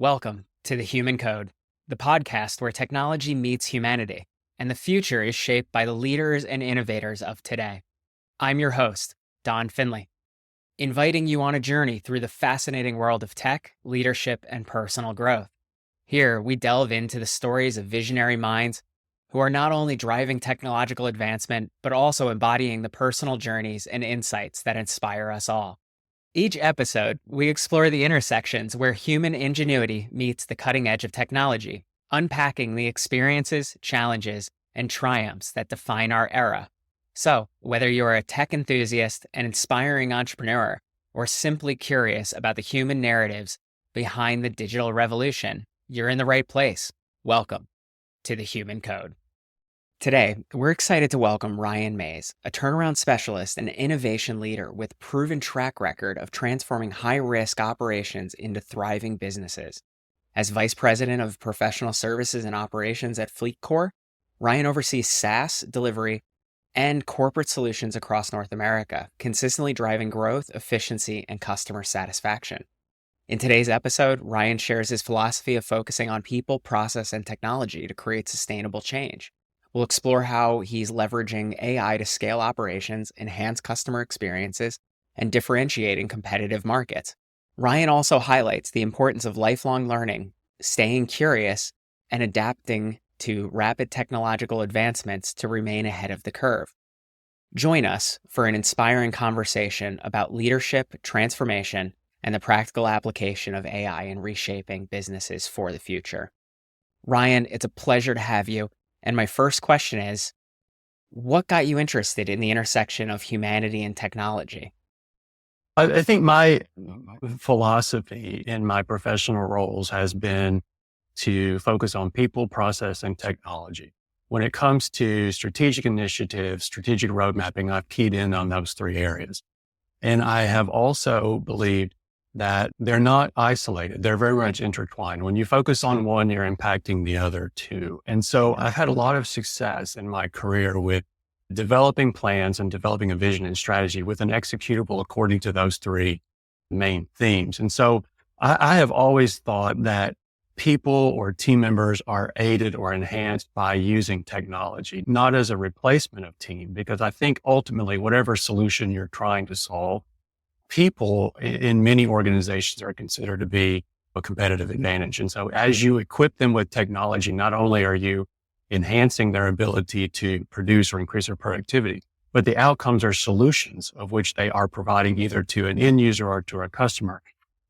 Welcome to The Human Code, the podcast where technology meets humanity, and the future is shaped by the leaders and innovators of today. I'm your host, Don Finley, inviting you on a journey through the fascinating world of tech, leadership, and personal growth. Here, we delve into the stories of visionary minds who are not only driving technological advancement, but also embodying the personal journeys and insights that inspire us all. Each episode, we explore the intersections where human ingenuity meets the cutting edge of technology, unpacking the experiences, challenges, and triumphs that define our era. So, whether you're a tech enthusiast, an inspiring entrepreneur, or simply curious about the human narratives behind the digital revolution, you're in the right place. Welcome to The Human Code. Today, we're excited to welcome Ryan Mays, a turnaround specialist and innovation leader with proven track record of transforming high-risk operations into thriving businesses. As Vice President of Professional Services and Operations at FleetCor, Ryan oversees SaaS, delivery, and corporate solutions across North America, consistently driving growth, efficiency, and customer satisfaction. In today's episode, Ryan shares his philosophy of focusing on people, process, and technology to create sustainable change. We'll explore how he's leveraging AI to scale operations, enhance customer experiences, and differentiate in competitive markets. Ryan also highlights the importance of lifelong learning, staying curious, and adapting to rapid technological advancements to remain ahead of the curve. Join us for an inspiring conversation about leadership, transformation, and the practical application of AI in reshaping businesses for the future. Ryan, it's a pleasure to have you. And my first question is, what got you interested in the intersection of humanity and technology? I think my philosophy in my professional roles has been to focus on people, process, and technology. When it comes to strategic initiatives, strategic road mapping, I've keyed in on those three areas. And I have also believed that they're not isolated. They're very much intertwined. When you focus on one, you're impacting the other too. And so I've had a lot of success in my career with developing plans and developing a vision and strategy with an executable according to those three main themes. And so I have always thought that people or team members are aided or enhanced by using technology, not as a replacement of team, because I think ultimately whatever solution you're trying to solve, people in many organizations are considered to be a competitive advantage. And so as you equip them with technology, not only are you enhancing their ability to produce or increase their productivity, but the outcomes or solutions of which they are providing either to an end user or to a customer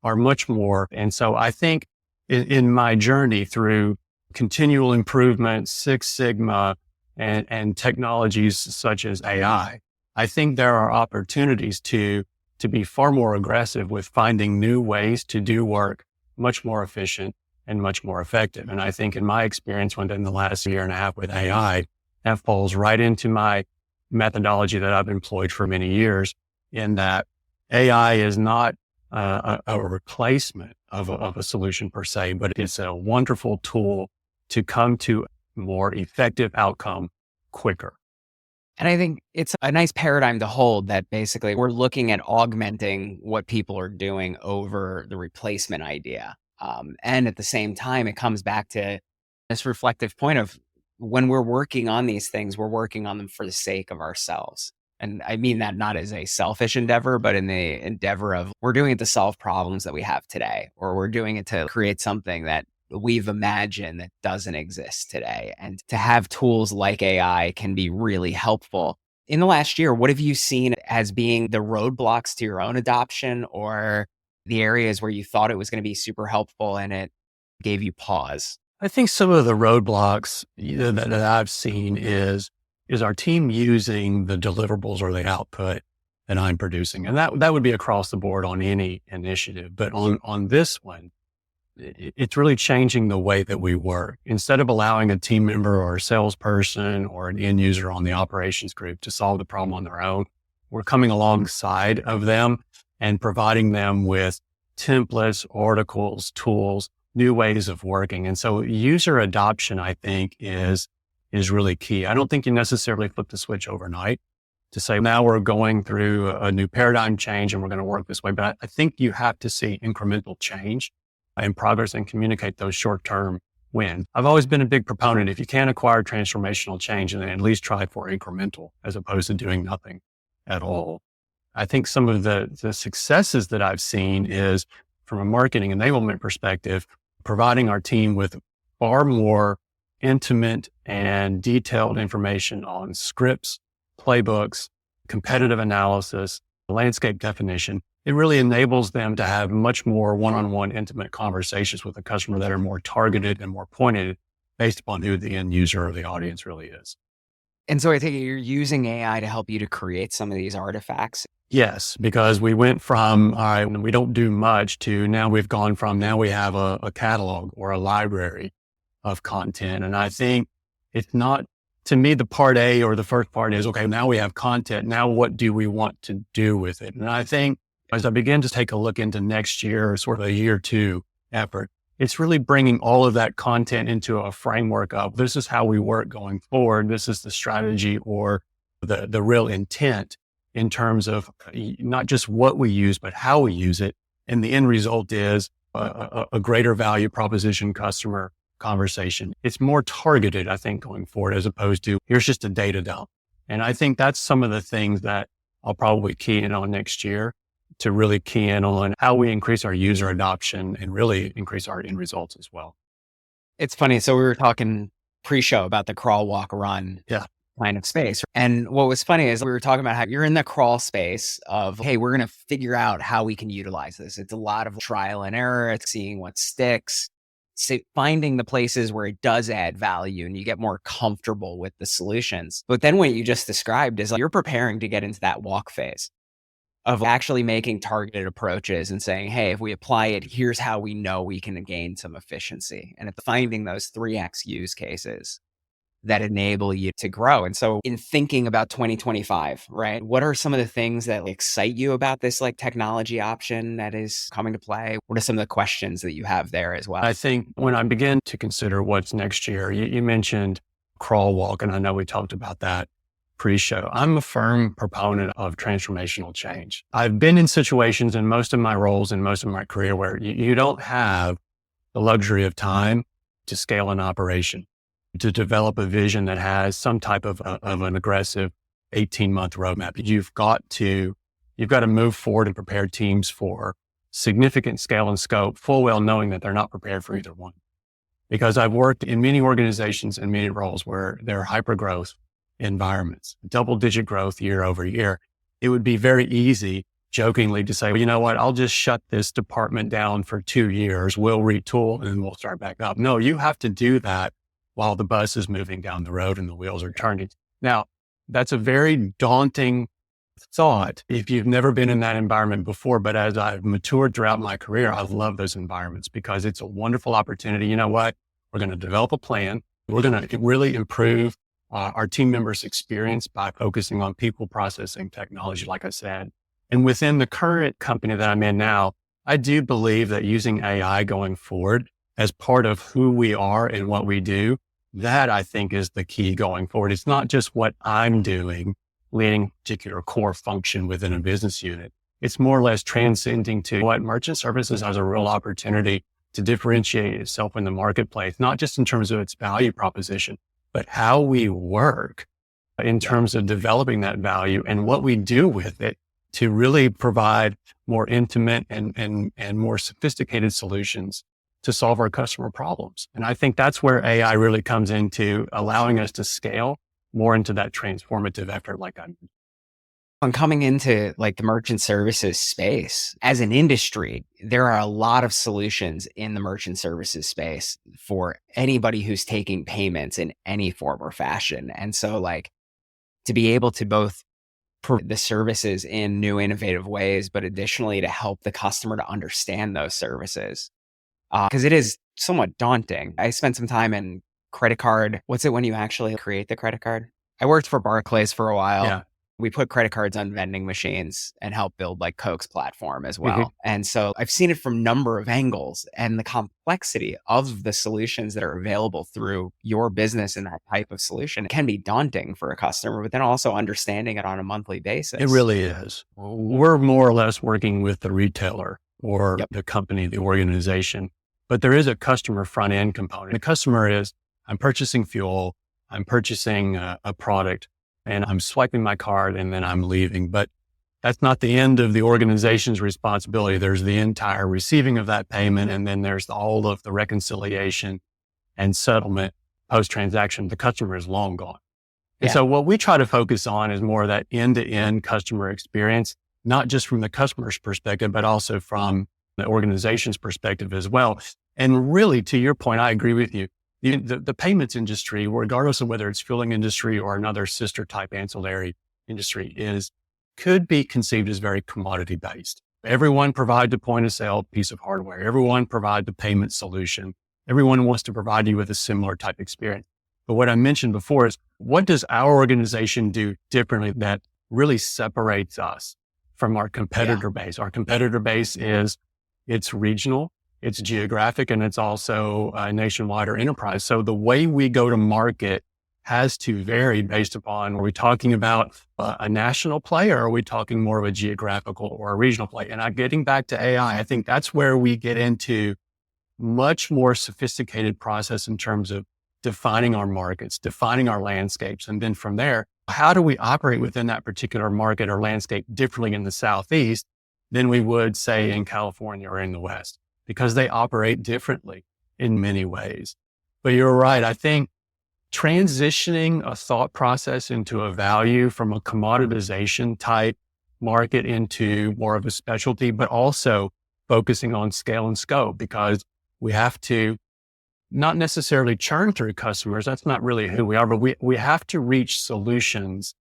are much more. And so I think in my journey through continual improvement, Six Sigma, and technologies such as AI, I think there are opportunities to be far more aggressive with finding new ways to do work much more efficient and much more effective. And I think in my experience within the last year and a half with AI, that falls right into my methodology that I've employed for many years, in that AI is not a replacement of a solution per se, but it's a wonderful tool to come to a more effective outcome quicker. And I think it's a nice paradigm to hold that basically we're looking at augmenting what people are doing over the replacement idea. And at the same time, it comes back to this reflective point of when we're working on these things, we're working on them for the sake of ourselves. And I mean that not as a selfish endeavor, but in the endeavor of we're doing it to solve problems that we have today, or we're doing it to create something that we've imagined that doesn't exist today. And to have tools like AI can be really helpful. In the last year, what have you seen as being the roadblocks to your own adoption, or the areas where you thought it was going to be super helpful and it gave you pause? I think some of the roadblocks that I've seen is our team using the deliverables or the output that I'm producing. And that would be across the board on any initiative. But on this one, it's really changing the way that we work. Instead of allowing a team member or a salesperson or an end user on the operations group to solve the problem on their own, we're coming alongside of them and providing them with templates, articles, tools, new ways of working. And so user adoption, I think, is really key. I don't think you necessarily flip the switch overnight to say, now we're going through a new paradigm change and we're going to work this way. But I think you have to see incremental change in progress and communicate those short-term wins. I've always been a big proponent. If you can't acquire transformational change, then at least try for incremental as opposed to doing nothing at all. I think some of the successes that I've seen is from a marketing enablement perspective, providing our team with far more intimate and detailed information on scripts, playbooks, competitive analysis, landscape definition. It really enables them to have much more one-on-one intimate conversations with the customer that are more targeted and more pointed based upon who the end user or the audience really is. And so I think you're using AI to help you to create some of these artifacts. Yes, because we went from, all right, we don't do much to now we have a catalog or a library of content. And I think it's not, to me, the part A or the first part is, okay, now we have content. Now what do we want to do with it? And I think as I begin to take a look into next year, sort of a year two effort, it's really bringing all of that content into a framework of this is how we work going forward. This is the strategy or the real intent in terms of not just what we use, but how we use it. And the end result is a greater value proposition customer conversation. It's more targeted, I think, going forward, as opposed to here's just a data dump. And I think that's some of the things that I'll probably key in on next year to really key in on how we increase our user adoption and really increase our end results as well. It's funny. So we were talking pre-show about the crawl, walk, run kind of space. And what was funny is we were talking about how you're in the crawl space of, hey, we're going to figure out how we can utilize this. It's a lot of trial and error. It's seeing what sticks, finding the places where it does add value and you get more comfortable with the solutions. But then what you just described is like you're preparing to get into that walk phase of actually making targeted approaches and saying, hey, if we apply it, here's how we know we can gain some efficiency. And it's finding those 3X use cases that enable you to grow. And so in thinking about 2025, right, what are some of the things that excite you about this like technology option that is coming to play? What are some of the questions that you have there as well? I think when I begin to consider what's next year, you mentioned crawl, walk, and I know we talked about that pre-show. I'm a firm proponent of transformational change. I've been in situations in most of my roles and most of my career where you don't have the luxury of time to scale an operation, to develop a vision that has some type of an aggressive 18-month roadmap. You've got to move forward and prepare teams for significant scale and scope, full well knowing that they're not prepared for either one. Because I've worked in many organizations and many roles where there are hyper-growth environments, double-digit growth year over year. It would be very easy jokingly to say, well, you know what, I'll just shut this department down for 2 years. We'll retool and then we'll start back up. No, you have to do that while the bus is moving down the road and the wheels are turning. Now, that's a very daunting thought if you've never been in that environment before. But as I've matured throughout my career, I love those environments because it's a wonderful opportunity. You know what? We're going to develop a plan. We're going to really improve our team members' experience by focusing on people, process, and technology, like I said. And within the current company that I'm in now, I do believe that using AI going forward as part of who we are and what we do, that I think is the key going forward. It's not just what I'm doing, leading a particular core function within a business unit. It's more or less transcending to what merchant services has a real opportunity to differentiate itself in the marketplace, not just in terms of its value proposition, but how we work in terms of developing that value and what we do with it to really provide more intimate and more sophisticated solutions to solve our customer problems. And I think that's where AI really comes into allowing us to scale more into that transformative effort like I mentioned. On coming into like the merchant services space as an industry, there are a lot of solutions in the merchant services space for anybody who's taking payments in any form or fashion. And so like to be able to both provide the services in new innovative ways, but additionally to help the customer to understand those services. Because it is somewhat daunting. I spent some time in credit card. What's it when you actually create the credit card? I worked for Barclays for a while. Yeah. We put credit cards on vending machines and help build like Coke's platform as well. And so I've seen it from a number of angles and the complexity of the solutions that are available through your business and that type of solution can be daunting for a customer, but then also understanding it on a monthly basis. It really is. We're more or less working with the retailer or the company, the organization. but there is a customer front end component. The customer is, I'm purchasing fuel, I'm purchasing a product, and I'm swiping my card and then I'm leaving. But that's not the end of the organization's responsibility. There's the entire receiving of that payment. And then there's all of the reconciliation and settlement post-transaction. The customer is long gone. And so what we try to focus on is more of that end-to-end customer experience, not just from the customer's perspective, but also from the organization's perspective as well. And really, to your point, I agree with you. The payments industry, regardless of whether it's fueling industry or another sister type ancillary industry, could be conceived as very commodity based. Everyone provides a point of sale piece of hardware. Everyone provides the payment solution. Everyone wants to provide you with a similar type experience. But what I mentioned before is, what does our organization do differently that really separates us from our competitor base? Our competitor base it's regional, it's geographic, and it's also nationwide or enterprise. So the way we go to market has to vary based upon, are we talking about a national play, or are we talking more of a geographical or a regional play? And getting back to AI, I think that's where we get into much more sophisticated process in terms of defining our markets, defining our landscapes. And then from there, how do we operate within that particular market or landscape differently in the Southeast than we would, say, in California or in the West? Because they operate differently in many ways. But you're right. I think transitioning a thought process into a value from a commoditization type market into more of a specialty, but also focusing on scale and scope, because we have to not necessarily churn through customers. That's not really who we are, but we have to reach solutions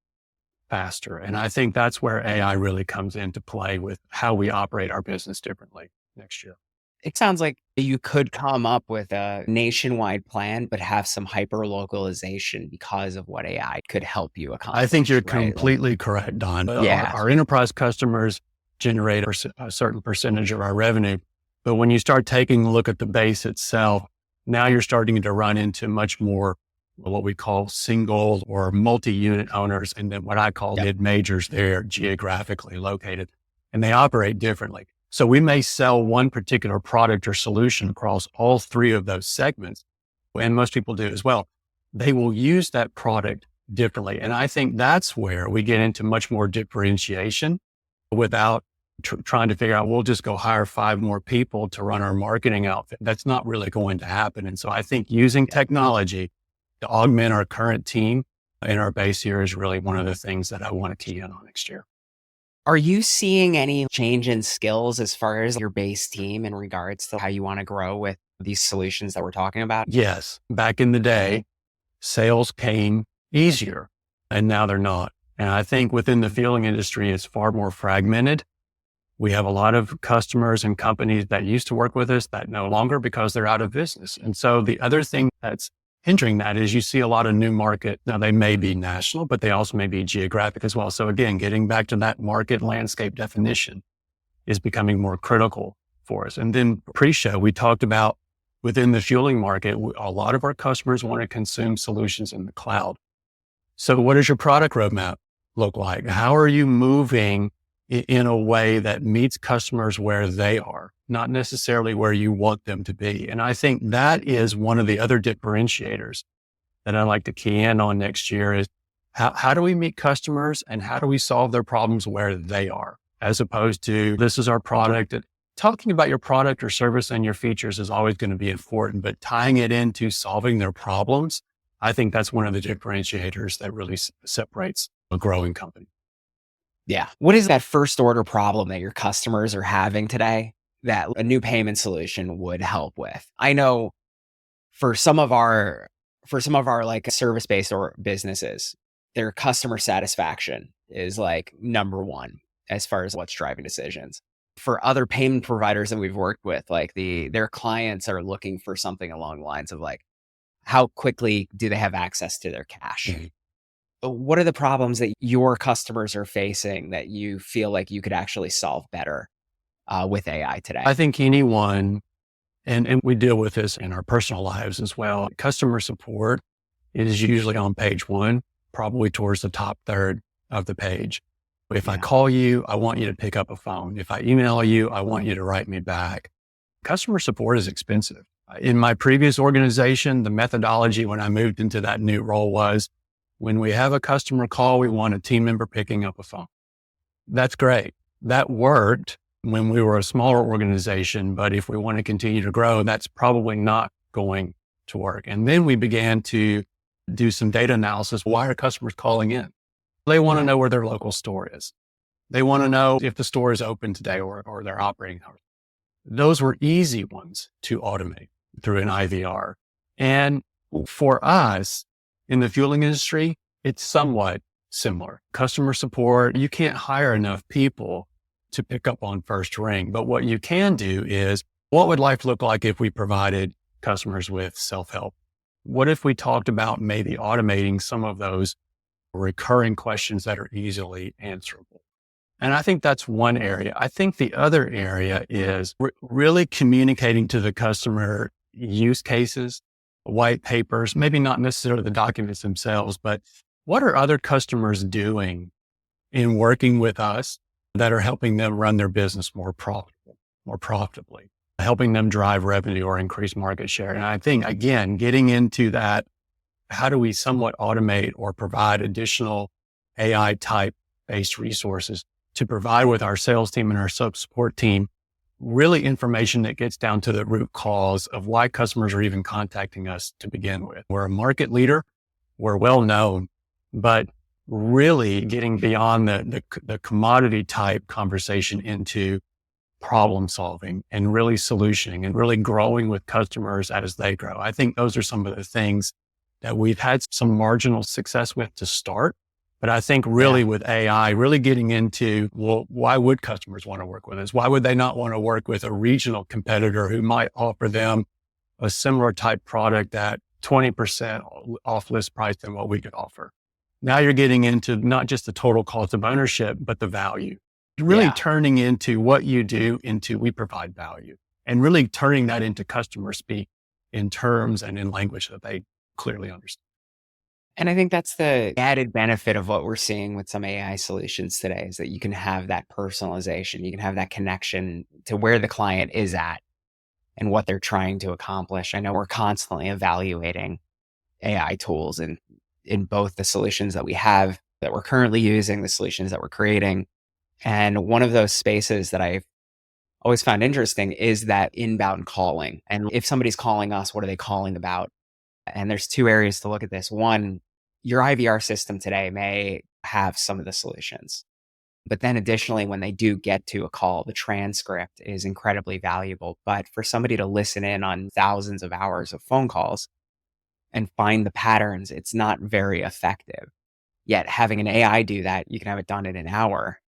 faster. And I think that's where AI really comes into play with how we operate our business differently next year. It sounds like you could come up with a nationwide plan, but have some hyper localization because of what AI could help you accomplish. I think you're completely correct, Don. Our enterprise customers generate a certain percentage of our revenue. But when you start taking a look at the base itself, now you're starting to run into much more what we call single or multi-unit owners. And then what I call mid-majors, they're geographically located and they operate differently. So we may sell one particular product or solution across all three of those segments, and most people do as well. They will use that product differently. And I think that's where we get into much more differentiation without trying to figure out, we'll just go hire 5 more people to run our marketing outfit. That's not really going to happen. And so I think using technology to augment our current team in our base here is really one of the things that I want to key in on next year. Are you seeing any change in skills as far as your base team in regards to how you want to grow with these solutions that we're talking about? Yes. Back in the day, sales came easier and now they're not. And I think within the fueling industry, it's far more fragmented. We have a lot of customers and companies that used to work with us that no longer, because they're out of business. And so the other thing that's hindering that is you see a lot of new market. Now they may be national, but they also may be geographic as well. So again, getting back to that market landscape definition is becoming more critical for us. And then pre-show, we talked about within the fueling market, a lot of our customers want to consume solutions in the cloud. So what does your product roadmap look like? How are you moving in a way that meets customers where they are, not necessarily where you want them to be? And I think that is one of the other differentiators that I'd like to key in on next year is how do we meet customers and how do we solve their problems where they are, as opposed to this is our product. Talking about your product or service and your features is always going to be important, but tying it into solving their problems, I think that's one of the differentiators that really separates a growing company. Yeah. What is that first order problem that your customers are having today that a new payment solution would help with? I know for some of our like service-based or businesses, their customer satisfaction is like number one as far as what's driving decisions. For other payment providers that we've worked with, like their clients are looking for something along the lines of like, how quickly do they have access to their cash? Mm-hmm. What are the problems that your customers are facing that you feel like you could actually solve better with AI today? I think anyone, and we deal with this in our personal lives as well, customer support is usually on page 1, probably towards the top third of the page. If I call you, I want you to pick up a phone. If I email you, I want you to write me back. Customer support is expensive. In my previous organization, the methodology when I moved into that new role was when we have a customer call, we want a team member picking up a phone. That's great. That worked when we were a smaller organization, but if we want to continue to grow, that's probably not going to work. And then we began to do some data analysis. Why are customers calling in? They want to know where their local store is. They want to know if the store is open today or their operating hours. Those were easy ones to automate through an IVR. And for us in the fueling industry, it's somewhat similar. Customer support, you can't hire enough people to pick up on first ring. But what you can do is, what would life look like if we provided customers with self-help? What if we talked about maybe automating some of those recurring questions that are easily answerable? And I think that's one area. I think the other area is really communicating to the customer use cases, white papers, maybe not necessarily the documents themselves, but what are other customers doing in working with us that are helping them run their business more profitably, helping them drive revenue or increase market share. And I think, again, getting into that, how do we somewhat automate or provide additional AI type based resources to provide with our sales team and our support team, really information that gets down to the root cause of why customers are even contacting us to begin with. We're a market leader. We're well known, but really getting beyond the commodity type conversation into problem solving and really solutioning and really growing with customers as they grow. I think those are some of the things that we've had some marginal success with to start. But I think really with AI, really getting into, well, why would customers want to work with us? Why would they not want to work with a regional competitor who might offer them a similar type product at 20% off list price than what we could offer? Now you're getting into not just the total cost of ownership, but the value. Really turning into what you do into we provide value and really turning that into customer speak in terms and in language that they clearly understand. And I think that's the added benefit of what we're seeing with some AI solutions today is that you can have that personalization. You can have that connection to where the client is at and what they're trying to accomplish. I know we're constantly evaluating AI tools in both the solutions that we have that we're currently using, the solutions that we're creating. And one of those spaces that I've always found interesting is that inbound calling. And if somebody's calling us, what are they calling about? And there's two areas to look at this. One, your IVR system today may have some of the solutions. But then additionally, when they do get to a call, the transcript is incredibly valuable. But for somebody to listen in on thousands of hours of phone calls and find the patterns, it's not very effective. Yet having an AI do that, you can have it done in an hour.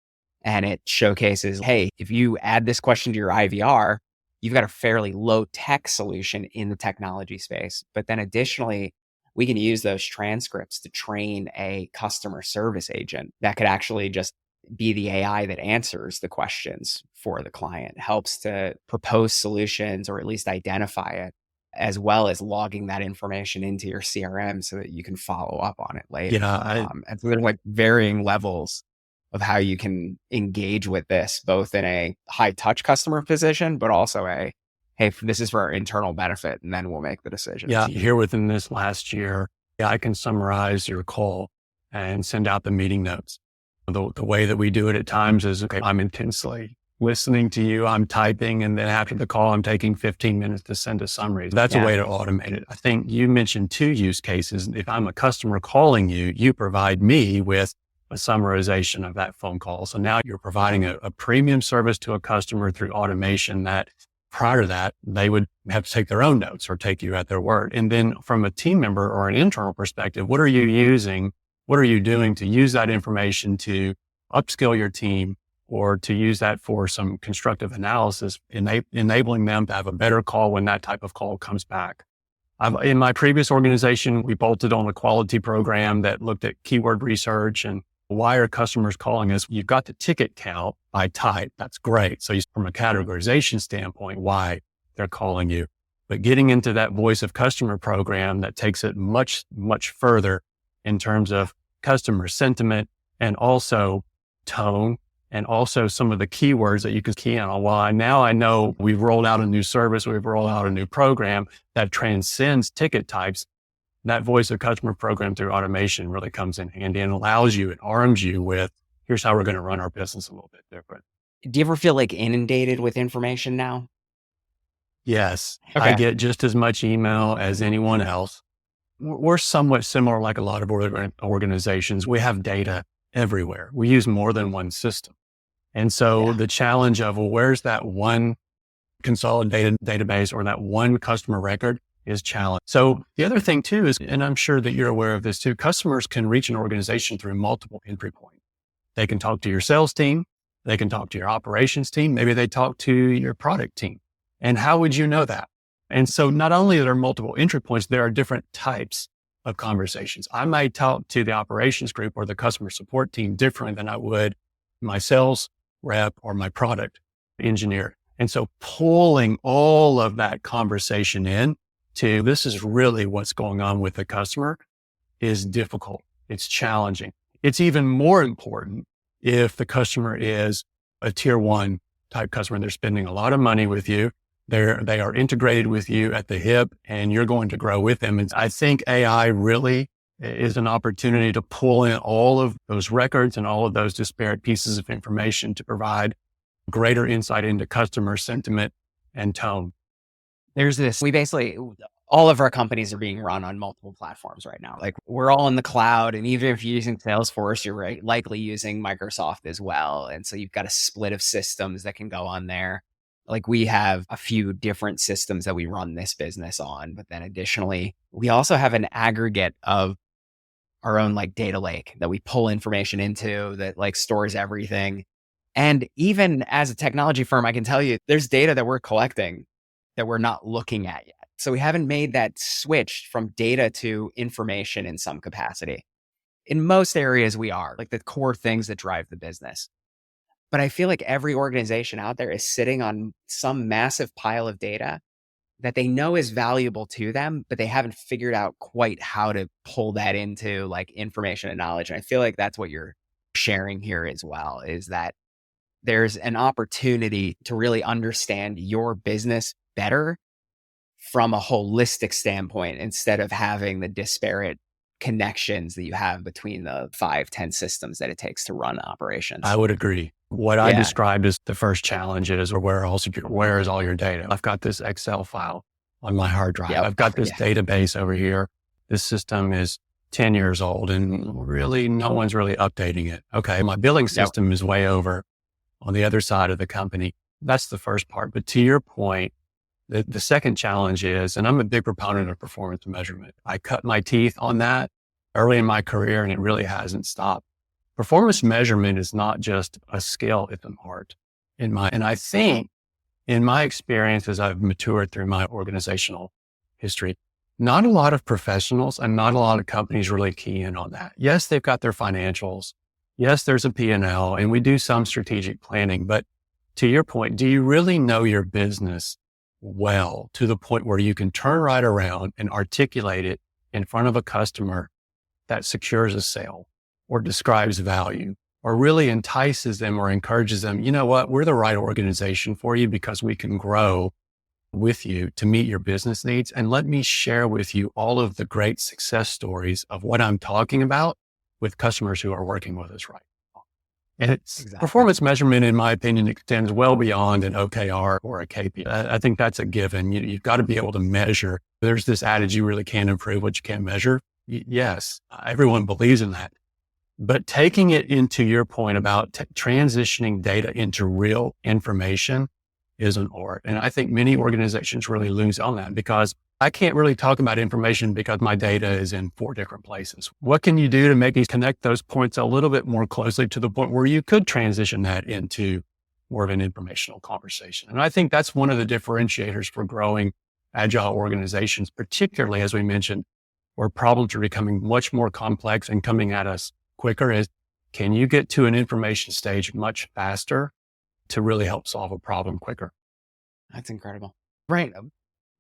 And it showcases, hey, if you add this question to your IVR, you've got a fairly low tech solution in the technology space. But then additionally, we can use those transcripts to train a customer service agent that could actually just be the AI that answers the questions for the client, helps to propose solutions or at least identify it, as well as logging that information into your CRM so that you can follow up on it later. And so there's like varying levels of how you can engage with this, both in a high touch customer position, but also hey, this is for our internal benefit, and then we'll make the decision. Yeah, here within this last year, I can summarize your call and send out the meeting notes. The way that we do it at times is, okay, I'm intensely listening to you, I'm typing, and then after the call, I'm taking 15 minutes to send a summary. That's a way to automate it. I think you mentioned two use cases. If I'm a customer calling you, you provide me with a summarization of that phone call. So now you're providing a premium service to a customer through automation that prior to that, they would have to take their own notes or take you at their word. And then from a team member or an internal perspective, what are you using? What are you doing to use that information to upskill your team or to use that for some constructive analysis, enabling them to have a better call when that type of call comes back? In my previous organization, we bolted on a quality program that looked at keyword research and why are customers calling us? You've got the ticket count by type. That's great. So from a categorization standpoint, why they're calling you. But getting into that voice of customer program that takes it much, much further in terms of customer sentiment and also tone and also some of the keywords that you can key in on. Well, now I know we've rolled out a new service, we've rolled out a new program that transcends ticket types. That voice of customer program through automation really comes in handy and allows you, it arms you with, here's how we're going to run our business a little bit different. Do you ever feel like inundated with information now? Yes, I Okay. get just as much email as anyone else. We're somewhat similar, like a lot of organizations. We have data everywhere. We use more than one system. And so the challenge of, well, where's that one consolidated database or that one customer record is challenge. So the other thing too is, and I'm sure that you're aware of this too, customers can reach an organization through multiple entry points. They can talk to your sales team. They can talk to your operations team. Maybe they talk to your product team. And how would you know that? And so not only are there multiple entry points, there are different types of conversations. I might talk to the operations group or the customer support team different than I would my sales rep or my product engineer. And so pulling all of that conversation in to this is really what's going on with the customer is difficult. It's challenging. It's even more important if the customer is a tier one type customer and they're spending a lot of money with you. They are integrated with you at the hip and you're going to grow with them. And I think AI really is an opportunity to pull in all of those records and all of those disparate pieces of information to provide greater insight into customer sentiment and tone. All of our companies are being run on multiple platforms right now. Like we're all in the cloud. And even if you're using Salesforce, you're likely using Microsoft as well. And so you've got a split of systems that can go on there. Like we have a few different systems that we run this business on, but then additionally, we also have an aggregate of our own like data lake that we pull information into that like stores everything. And even as a technology firm, I can tell you there's data that we're collecting that we're not looking at yet. So we haven't made that switch from data to information in some capacity. In most areas we are, like the core things that drive the business. But I feel like every organization out there is sitting on some massive pile of data that they know is valuable to them, but they haven't figured out quite how to pull that into like information and knowledge. And I feel like that's what you're sharing here as well, is that there's an opportunity to really understand your business better from a holistic standpoint instead of having the disparate connections that you have between the 5-10 systems that it takes to run operations. I would agree. What I described as the first challenge is, or where is all your data? I've got this Excel file on my hard drive. I've got this database over here. This system is 10 years old and really no one's really updating it. Okay. My billing system is way over on the other side of the company. That's the first part. But to your point, the second challenge is, and I'm a big proponent of performance measurement. I cut my teeth on that early in my career and it really hasn't stopped. Performance measurement is not just a skill, it's an art. And I think in my experience as I've matured through my organizational history, not a lot of professionals and not a lot of companies really key in on that. Yes, they've got their financials. Yes, there's a P&L and we do some strategic planning, but to your point, do you really know your business well to the point where you can turn right around and articulate it in front of a customer that secures a sale or describes value or really entices them or encourages them? You know what? We're the right organization for you because we can grow with you to meet your business needs. And let me share with you all of the great success stories of what I'm talking about with customers who are working with us right now. And it's performance measurement, in my opinion, extends well beyond an OKR or a KPI. I think that's a given. You've got to be able to measure. There's this adage, you really can't improve what you can't measure. Yes, everyone believes in that. But taking it into your point about transitioning data into real information is an art. And I think many organizations really lose on that because I can't really talk about information because my data is in 4 different places. What can you do to maybe connect those points a little bit more closely to the point where you could transition that into more of an informational conversation? And I think that's one of the differentiators for growing agile organizations, particularly as we mentioned, where problems are becoming much more complex and coming at us quicker, is can you get to an information stage much faster to really help solve a problem quicker? That's incredible. Right.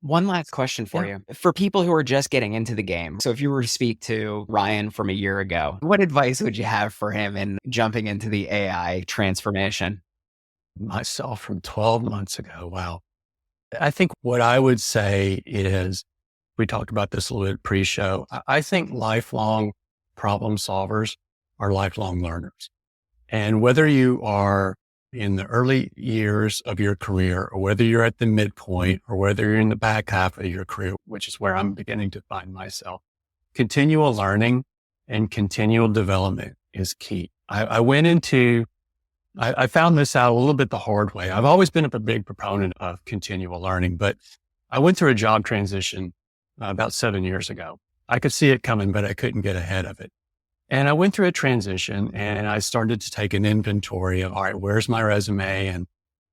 One last question for you. For people who are just getting into the game, so if you were to speak to Ryan from a year ago, what advice would you have for him in jumping into the AI transformation? Myself from 12 months ago. Wow. I think what I would say is, we talked about this a little bit pre-show. I think lifelong problem solvers are lifelong learners. And whether you are in the early years of your career, or whether you're at the midpoint, or whether you're in the back half of your career, which is where I'm beginning to find myself, continual learning and continual development is key. I found this out a little bit the hard way. I've always been a big proponent of continual learning, but I went through a job transition about 7 years ago. I could see it coming, but I couldn't get ahead of it. And I went through a transition and I started to take an inventory of, all right, where's my resume? And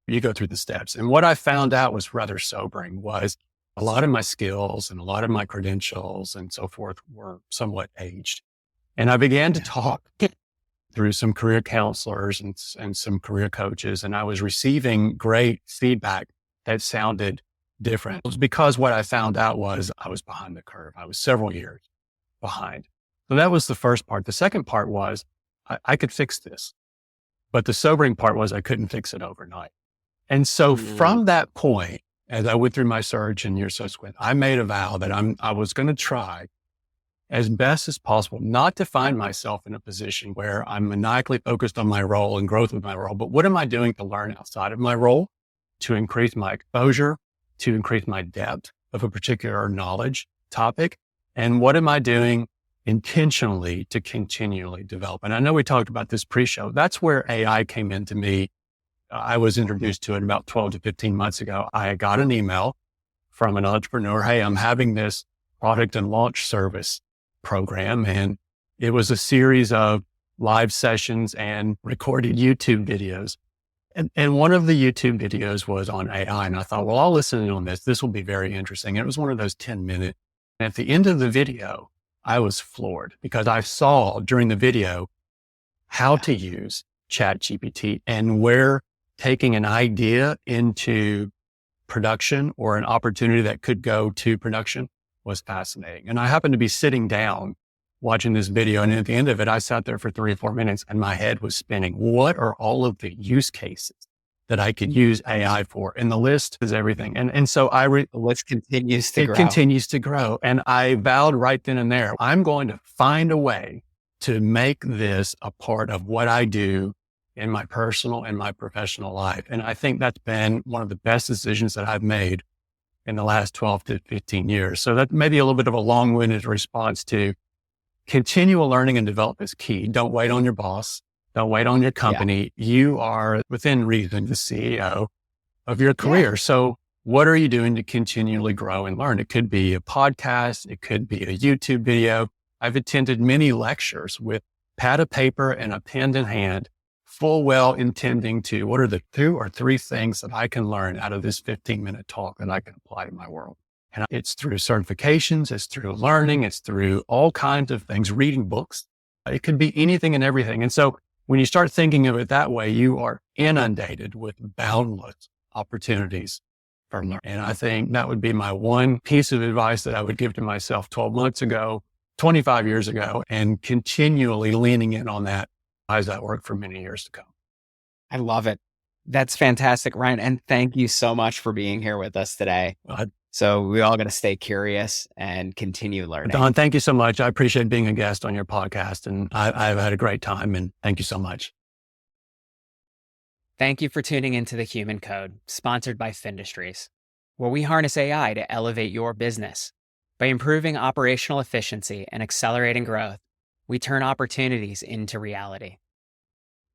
you go through the steps. And what I found out was rather sobering, was a lot of my skills and a lot of my credentials and so forth were somewhat aged. And I began to talk through some career counselors and some career coaches, and I was receiving great feedback that sounded different. It was because what I found out was I was behind the curve. I was several years behind. So that was the first part. The second part was I could fix this, but the sobering part was I couldn't fix it overnight. And so from that point, as I went through my search and years subsequent, I made a vow that I was going to try as best as possible not to find myself in a position where I'm maniacally focused on my role and growth of my role, but what am I doing to learn outside of my role, to increase my exposure, to increase my depth of a particular knowledge topic? And what am I doing intentionally to continually develop? And I know we talked about this pre-show. That's where AI came into me. I was introduced to it about 12 to 15 months ago. I got an email from an entrepreneur. Hey, I'm having this product and launch service program. And it was a series of live sessions and recorded YouTube videos. And one of the YouTube videos was on AI. And I thought, well, I'll listen in on this. This will be very interesting. And it was one of those 10-minute. And at the end of the video, I was floored because I saw during the video how to use ChatGPT and where taking an idea into production or an opportunity that could go to production was fascinating. And I happened to be sitting down watching this video. And at the end of it, I sat there for 3 or 4 minutes and my head was spinning. What are all of the use cases that I could use AI for? And the list is everything. And so the list continues to grow. It continues to grow. And I vowed right then and there, I'm going to find a way to make this a part of what I do in my personal and my professional life. And I think that's been one of the best decisions that I've made in the last 12 to 15 years. So that may be a little bit of a long-winded response to continual learning and development is key. Don't wait on your boss. Don't wait on your company. Yeah. You are, within reason, the CEO of your career. Yeah. So what are you doing to continually grow and learn? It could be a podcast. It could be a YouTube video. I've attended many lectures with pad of paper and a pen in hand, full well intending to, what are the 2 or 3 things that I can learn out of this 15-minute talk that I can apply to my world? And it's through certifications, it's through learning, it's through all kinds of things, reading books. It could be anything and everything. And so when you start thinking of it that way, you are inundated with boundless opportunities for learning. And I think that would be my one piece of advice that I would give to myself 12 months ago, 25 years ago, and continually leaning in on that as that work for many years to come. I love it. That's fantastic, Ryan. And thank you so much for being here with us today. So we all got to stay curious and continue learning. Don, thank you so much. I appreciate being a guest on your podcast, and I've had a great time, and thank you so much. Thank you for tuning into The Human Code, sponsored by Findustries, where we harness AI to elevate your business. By improving operational efficiency and accelerating growth, we turn opportunities into reality.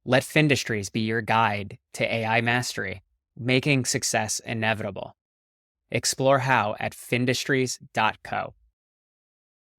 Let Findustries be your guide to AI mastery, making success inevitable. Explore how at findustries.co.